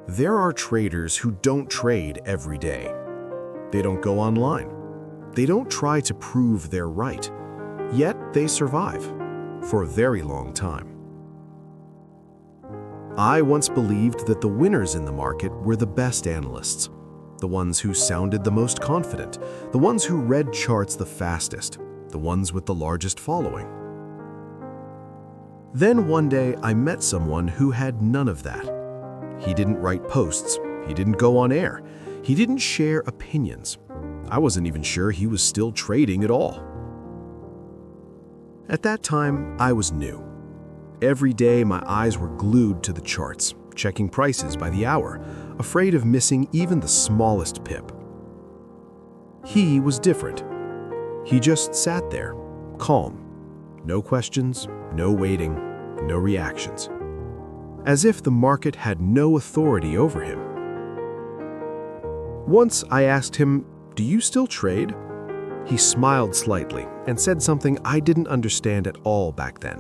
There are traders who don't trade every day. They don't go online. They don't try to prove they're right. Yet they survive for a very long time. I once believed that the winners in the market were the best analysts, the ones who sounded the most confident, the ones who read charts the fastest, the ones with the largest following. Then one day I met someone who had none of that. He didn't write posts, he didn't go on air, he didn't share opinions. I wasn't even sure he was still trading at all. At that time, I was new. Every day my eyes were glued to the charts, checking prices by the hour, afraid of missing even the smallest pip. He was different. He just sat there, calm. No questions, no waiting, no reactions. As if the market had no authority over him. Once I asked him, "Do you still trade?" He smiled slightly and said something I didn't understand at all back then.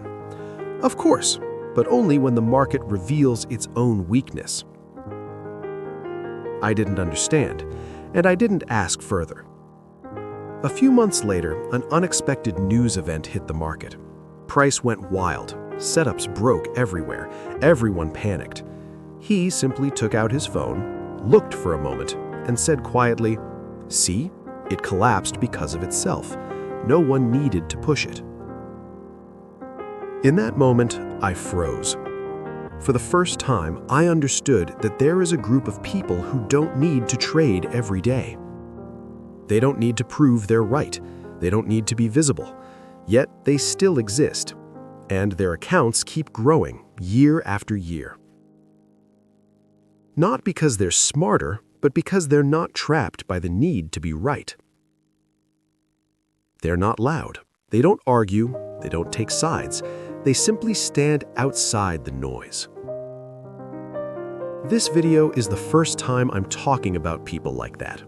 Of course, but only when the market reveals its own weakness. I didn't understand, and I didn't ask further. A few months later, an unexpected news event hit the market. Price went wild. Setups broke everywhere. Everyone panicked. He simply took out his phone, looked for a moment, and said quietly, "See, it collapsed because of itself. No one needed to push it." In that moment, I froze. For the first time, I understood that there is a group of people who don't need to trade every day. They don't need to prove they're right. They don't need to be visible. Yet they still exist. And their accounts keep growing year after year. Not because they're smarter, but because they're not trapped by the need to be right. They're not loud. They don't argue. They don't take sides. They simply stand outside the noise. This video is the first time I'm talking about people like that.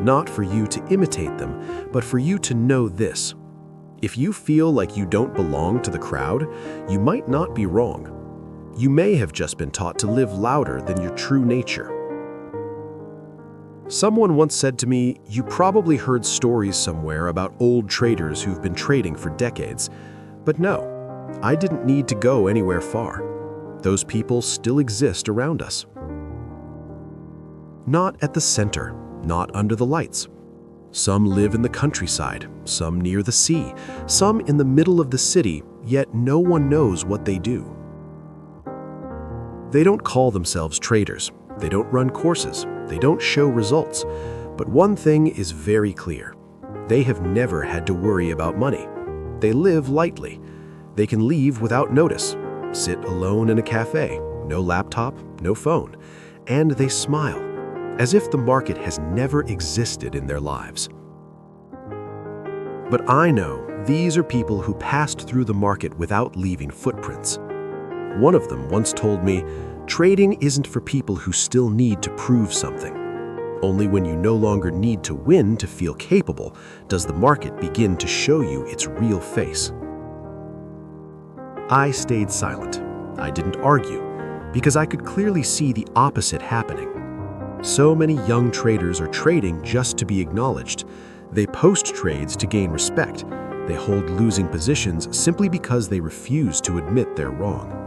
Not for you to imitate them, but for you to know this. If you feel like you don't belong to the crowd, you might not be wrong. You may have just been taught to live louder than your true nature. Someone once said to me, "You probably heard stories somewhere about old traders who've been trading for decades." But no, I didn't need to go anywhere far. Those people still exist around us. Not at the center, not under the lights. Some live in the countryside, some near the sea, some in the middle of the city, yet no one knows what they do. They don't call themselves traders. They don't run courses. They don't show results. But one thing is very clear. They have never had to worry about money. They live lightly. They can leave without notice, sit alone in a cafe, no laptop, no phone, and they smile, as if the market has never existed in their lives. But I know these are people who passed through the market without leaving footprints. One of them once told me, "Trading isn't for people who still need to prove something. Only when you no longer need to win to feel capable does the market begin to show you its real face." I stayed silent. I didn't argue, because I could clearly see the opposite happening. So many young traders are trading just to be acknowledged. They post trades to gain respect. They hold losing positions simply because they refuse to admit they're wrong.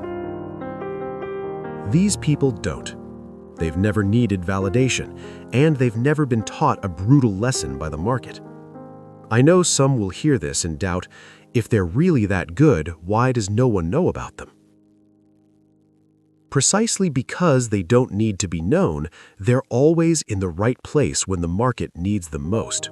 These people don't. They've never needed validation, and they've never been taught a brutal lesson by the market. I know some will hear this and doubt, if they're really that good, why does no one know about them? Precisely because they don't need to be known, they're always in the right place when the market needs them most.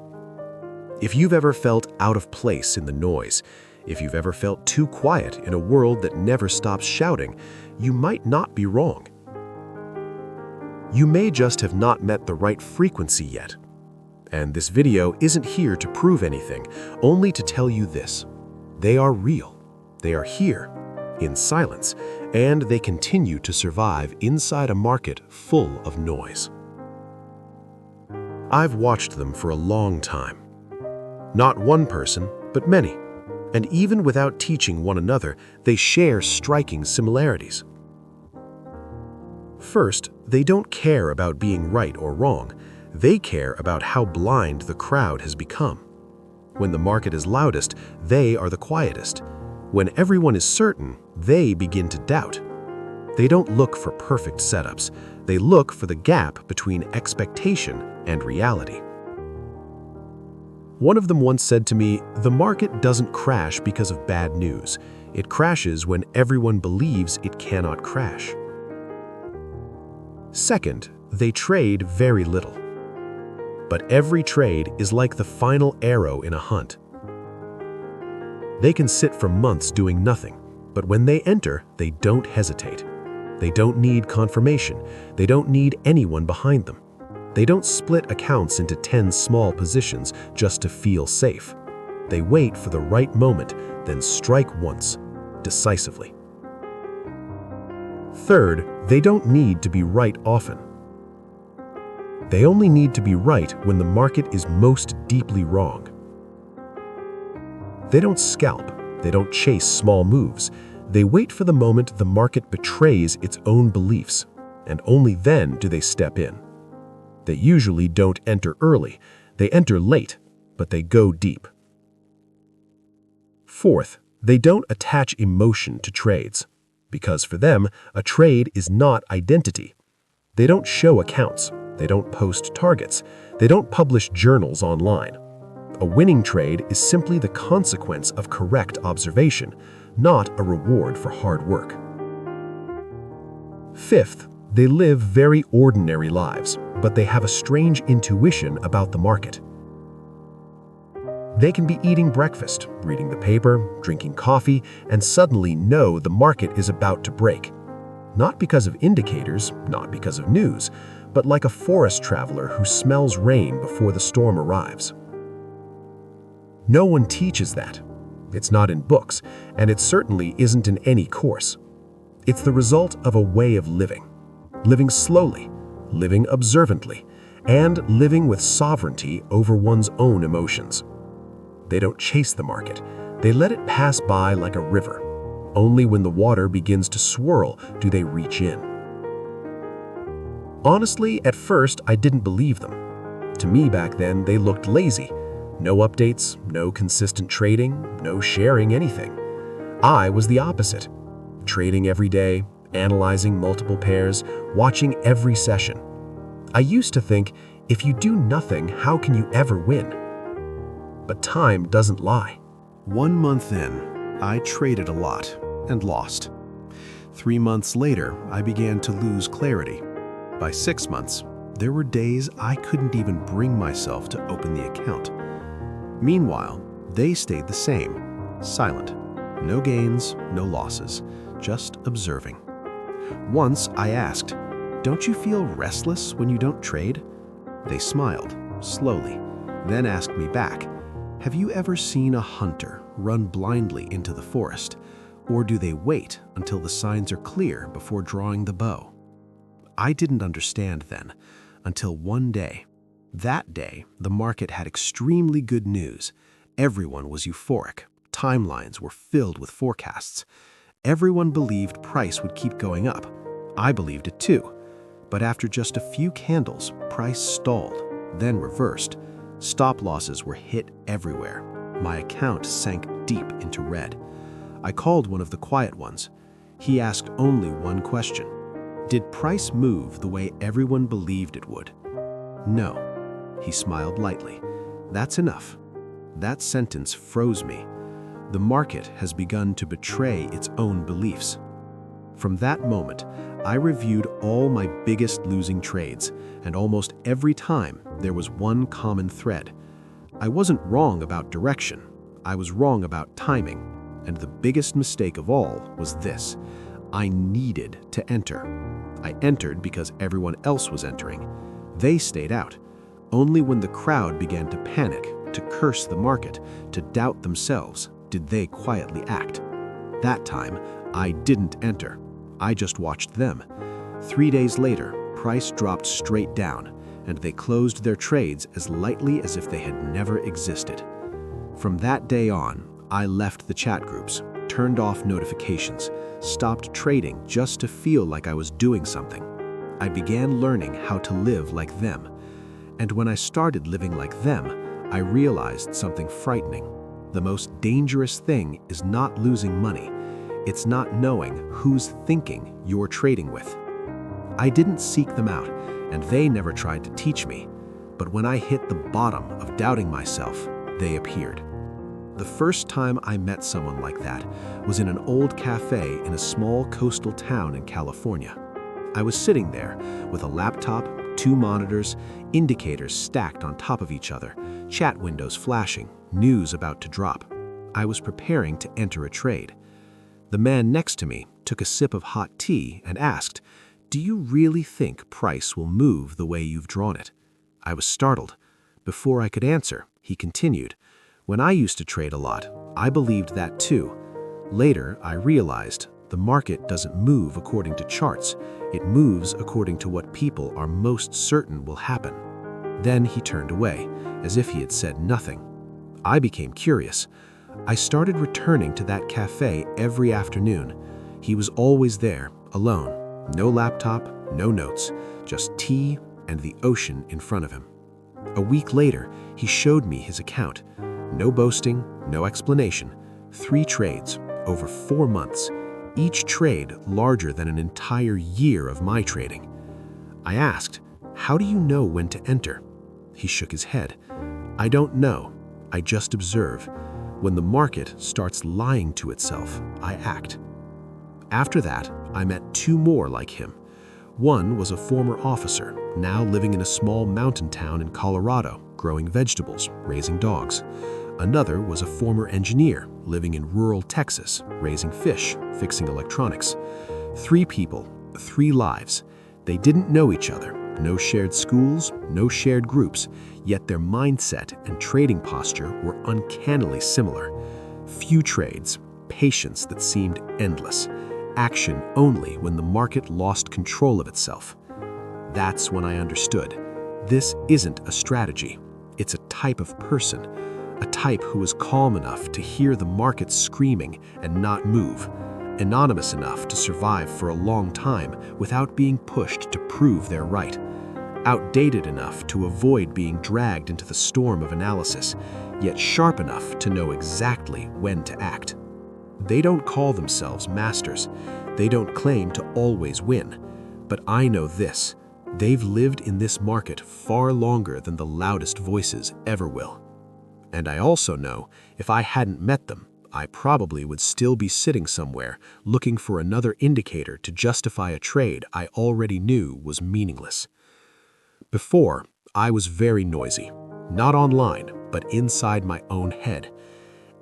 If you've ever felt out of place in the noise, if you've ever felt too quiet in a world that never stops shouting, you might not be wrong. You may just have not met the right frequency yet. And this video isn't here to prove anything, only to tell you this. They are real. They are here, in silence, and they continue to survive inside a market full of noise. I've watched them for a long time. Not one person, but many. And even without teaching one another, they share striking similarities. first, they don't care about being right or wrong. They care about how blind the crowd has become. When the market is loudest, they are the quietest. When everyone is certain, they begin to doubt. They don't look for perfect setups. They look for the gap between expectation and reality. One of them once said to me, "The market doesn't crash because of bad news. It crashes when everyone believes it cannot crash." Second, they trade very little. But every trade is like the final arrow in a hunt. They can sit for months doing nothing, but when they enter, they don't hesitate. They don't need confirmation. They don't need anyone behind them. They don't split accounts into 10 small positions just to feel safe. They wait for the right moment, then strike once, decisively. Third, they don't need to be right often. They only need to be right when the market is most deeply wrong. They don't scalp. They don't chase small moves. They wait for the moment the market betrays its own beliefs, and only then do they step in. They usually don't enter early. They enter late, but they go deep. Fourth, they don't attach emotion to trades, because for them, a trade is not identity. They don't show accounts. They don't post targets. They don't publish journals online. A winning trade is simply the consequence of correct observation, not a reward for hard work. Fifth, they live very ordinary lives, but they have a strange intuition about the market. They can be eating breakfast, reading the paper, drinking coffee, and suddenly know the market is about to break. Not because of indicators, not because of news, but like a forest traveler who smells rain before the storm arrives. No one teaches that. It's not in books, and it certainly isn't in any course. It's the result of a way of living. Living slowly, living observantly, and living with sovereignty over one's own emotions. They don't chase the market. They let it pass by like a river. Only when the water begins to swirl do they reach in. Honestly, at first, I didn't believe them. To me back then, they looked lazy. No updates, no consistent trading, no sharing anything. I was the opposite. Trading every day, analyzing multiple pairs, watching every session. I used to think, if you do nothing, how can you ever win? But time doesn't lie. 1 month in, I traded a lot and lost. 3 months later, I began to lose clarity. By 6 months, there were days I couldn't even bring myself to open the account. Meanwhile, they stayed the same, silent. No gains, no losses, just observing. Once I asked, "Don't you feel restless when you don't trade?" They smiled, slowly, then asked me back, "Have you ever seen a hunter run blindly into the forest, or do they wait until the signs are clear before drawing the bow?" I didn't understand then, until one day. That day, the market had extremely good news. Everyone was euphoric. Timelines were filled with forecasts. Everyone believed price would keep going up. I believed it too. But after just a few candles, price stalled, then reversed. Stop losses were hit everywhere. My account sank deep into red. I called one of the quiet ones. He asked only one question. Did price move the way everyone believed it would? No. He smiled lightly. That's enough. That sentence froze me. The market has begun to betray its own beliefs. From that moment, I reviewed all my biggest losing trades, and almost every time there was one common thread. I wasn't wrong about direction. I was wrong about timing. And the biggest mistake of all was this. I needed to enter. I entered because everyone else was entering. They stayed out. Only when the crowd began to panic, to curse the market, to doubt themselves, did they quietly act. That time, I didn't enter. I just watched them. 3 days later, price dropped straight down, and they closed their trades as lightly as if they had never existed. From that day on, I left the chat groups, turned off notifications, stopped trading just to feel like I was doing something. I began learning how to live like them. And when I started living like them, I realized something frightening. The most dangerous thing is not losing money. It's not knowing who's thinking you're trading with. I didn't seek them out, and they never tried to teach me. But when I hit the bottom of doubting myself, they appeared. The first time I met someone like that was in an old cafe in a small coastal town in California. I was sitting there with a laptop, 2 monitors, indicators stacked on top of each other, chat windows flashing, news about to drop. I was preparing to enter a trade. The man next to me took a sip of hot tea and asked, "Do you really think price will move the way you've drawn it?" I was startled. Before I could answer, he continued, "When I used to trade a lot, I believed that too. Later, I realized the market doesn't move according to charts. It moves according to what people are most certain will happen." Then he turned away, as if he had said nothing. I became curious. I started returning to that cafe every afternoon. He was always there, alone. No laptop, no notes, just tea and the ocean in front of him. A week later, he showed me his account. No boasting, no explanation. 3 trades, over 4 months, each trade larger than an entire year of my trading. I asked, "How do you know when to enter?" He shook his head. "I don't know. I just observe. When the market starts lying to itself, I act." After that, I met 2 more like him. One was a former officer, now living in a small mountain town in Colorado, growing vegetables, raising dogs. Another was a former engineer, living in rural Texas, raising fish, fixing electronics. 3 people, 3 lives. They didn't know each other, no shared schools, no shared groups, yet their mindset and trading posture were uncannily similar. Few trades, patience that seemed endless, action only when the market lost control of itself. That's when I understood. This isn't a strategy. It's a type of person, a type who is calm enough to hear the market screaming and not move, anonymous enough to survive for a long time without being pushed to prove they're right, outdated enough to avoid being dragged into the storm of analysis, yet sharp enough to know exactly when to act. They don't call themselves masters. They don't claim to always win. But I know this. They've lived in this market far longer than the loudest voices ever will. And I also know if I hadn't met them, I probably would still be sitting somewhere looking for another indicator to justify a trade I already knew was meaningless. Before, I was very noisy, not online, but inside my own head.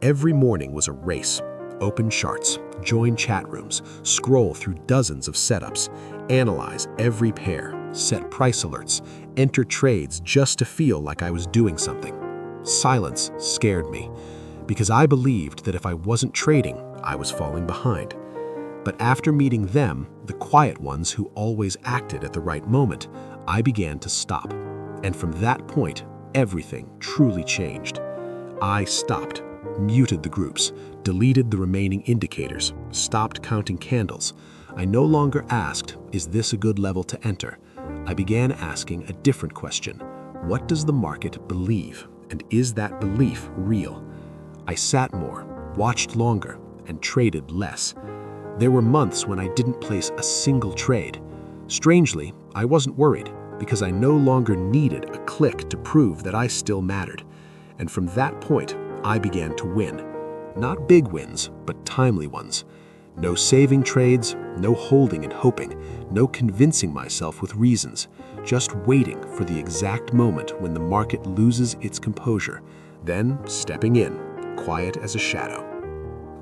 Every morning was a race. Open charts, join chat rooms, scroll through dozens of setups, analyze every pair, set price alerts, enter trades just to feel like I was doing something. Silence scared me, because I believed that if I wasn't trading, I was falling behind. But after meeting them, the quiet ones who always acted at the right moment, I began to stop. And from that point, everything truly changed. I stopped, muted the groups, deleted the remaining indicators, stopped counting candles. I no longer asked, "Is this a good level to enter?" I began asking a different question. What does the market believe? And is that belief real? I sat more, watched longer, and traded less. There were months when I didn't place a single trade. Strangely, I wasn't worried, because I no longer needed a click to prove that I still mattered. And from that point, I began to win. Not big wins, but timely ones. No saving trades, no holding and hoping, no convincing myself with reasons, just waiting for the exact moment when the market loses its composure, then stepping in, quiet as a shadow.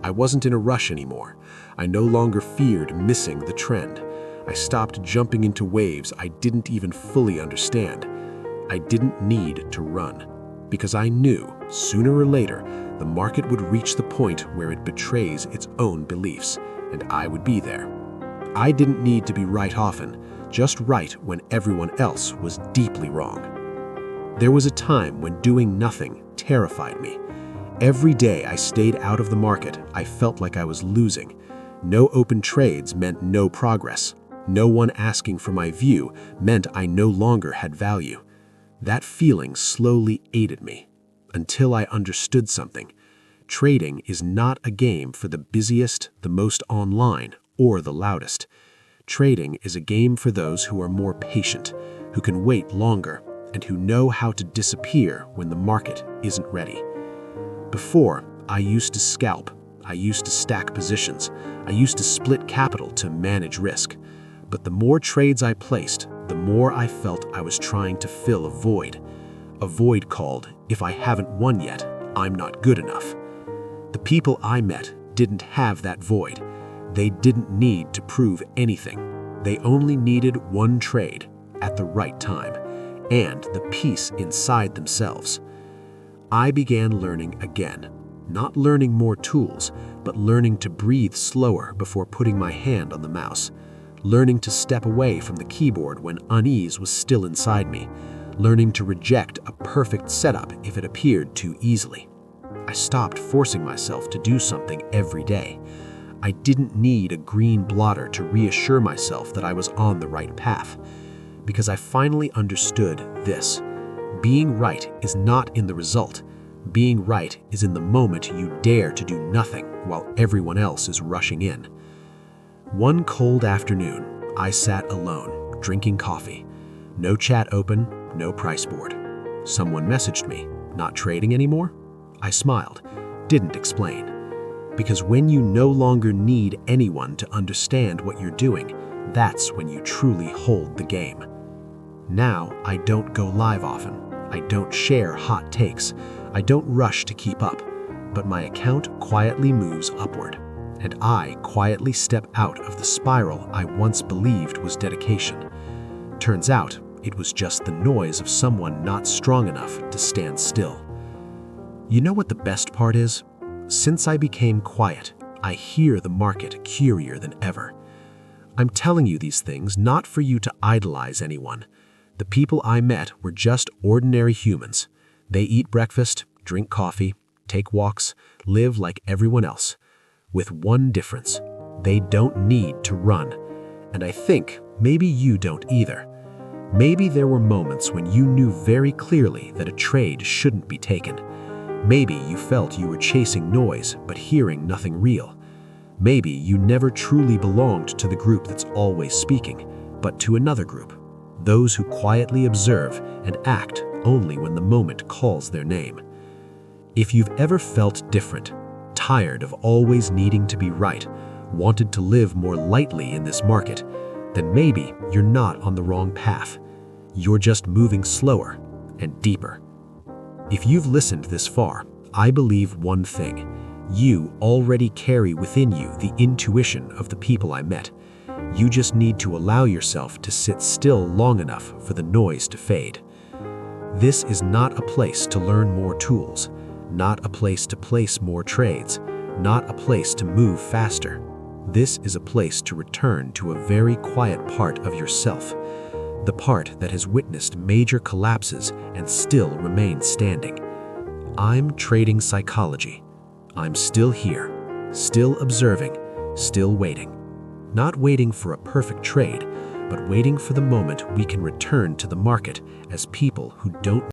I wasn't in a rush anymore. I no longer feared missing the trend. I stopped jumping into waves I didn't even fully understand. I didn't need to run, because I knew, sooner or later, the market would reach the point where it betrays its own beliefs, and I would be there. I didn't need to be right often, just right when everyone else was deeply wrong. There was a time when doing nothing terrified me. Every day I stayed out of the market, I felt like I was losing. No open trades meant no progress. No one asking for my view meant I no longer had value. That feeling slowly aided me, until I understood something. Trading is not a game for the busiest, the most online, or the loudest. Trading is a game for those who are more patient, who can wait longer, and who know how to disappear when the market isn't ready. Before, I used to scalp, I used to stack positions, I used to split capital to manage risk. But the more trades I placed, the more I felt I was trying to fill a void called, if I haven't won yet, I'm not good enough. The people I met didn't have that void. They didn't need to prove anything. They only needed one trade at the right time and the peace inside themselves. I began learning again, not learning more tools, but learning to breathe slower before putting my hand on the mouse, learning to step away from the keyboard when unease was still inside me, learning to reject a perfect setup if it appeared too easily. I stopped forcing myself to do something every day. I didn't need a green blotter to reassure myself that I was on the right path, because I finally understood this. Being right is not in the result. Being right is in the moment you dare to do nothing while everyone else is rushing in. One cold afternoon, I sat alone, drinking coffee. No chat open, no price board. Someone messaged me, "Not trading anymore?" I smiled, didn't explain. Because when you no longer need anyone to understand what you're doing, that's when you truly hold the game. Now, I don't go live often. I don't share hot takes. I don't rush to keep up. But my account quietly moves upward, and I quietly step out of the spiral I once believed was dedication. Turns out, it was just the noise of someone not strong enough to stand still. You know what the best part is? Since I became quiet, I hear the market curier than ever. I'm telling you these things not for you to idolize anyone. The people I met were just ordinary humans. They eat breakfast, drink coffee, take walks, live like everyone else. With one difference, they don't need to run. And I think maybe you don't either. Maybe there were moments when you knew very clearly that a trade shouldn't be taken. Maybe you felt you were chasing noise but hearing nothing real. Maybe you never truly belonged to the group that's always speaking, but to another group, those who quietly observe and act only when the moment calls their name. If you've ever felt different, tired of always needing to be right, wanted to live more lightly in this market, then maybe you're not on the wrong path. You're just moving slower and deeper. If you've listened this far, I believe one thing. You already carry within you the intuition of the people I met. You just need to allow yourself to sit still long enough for the noise to fade. This is not a place to learn more tools, not a place to place more trades, not a place to move faster. This is a place to return to a very quiet part of yourself, the part that has witnessed major collapses and still remains standing. I'm trading psychology. I'm still here, still observing, still waiting. Not waiting for a perfect trade, but waiting for the moment we can return to the market as people who don't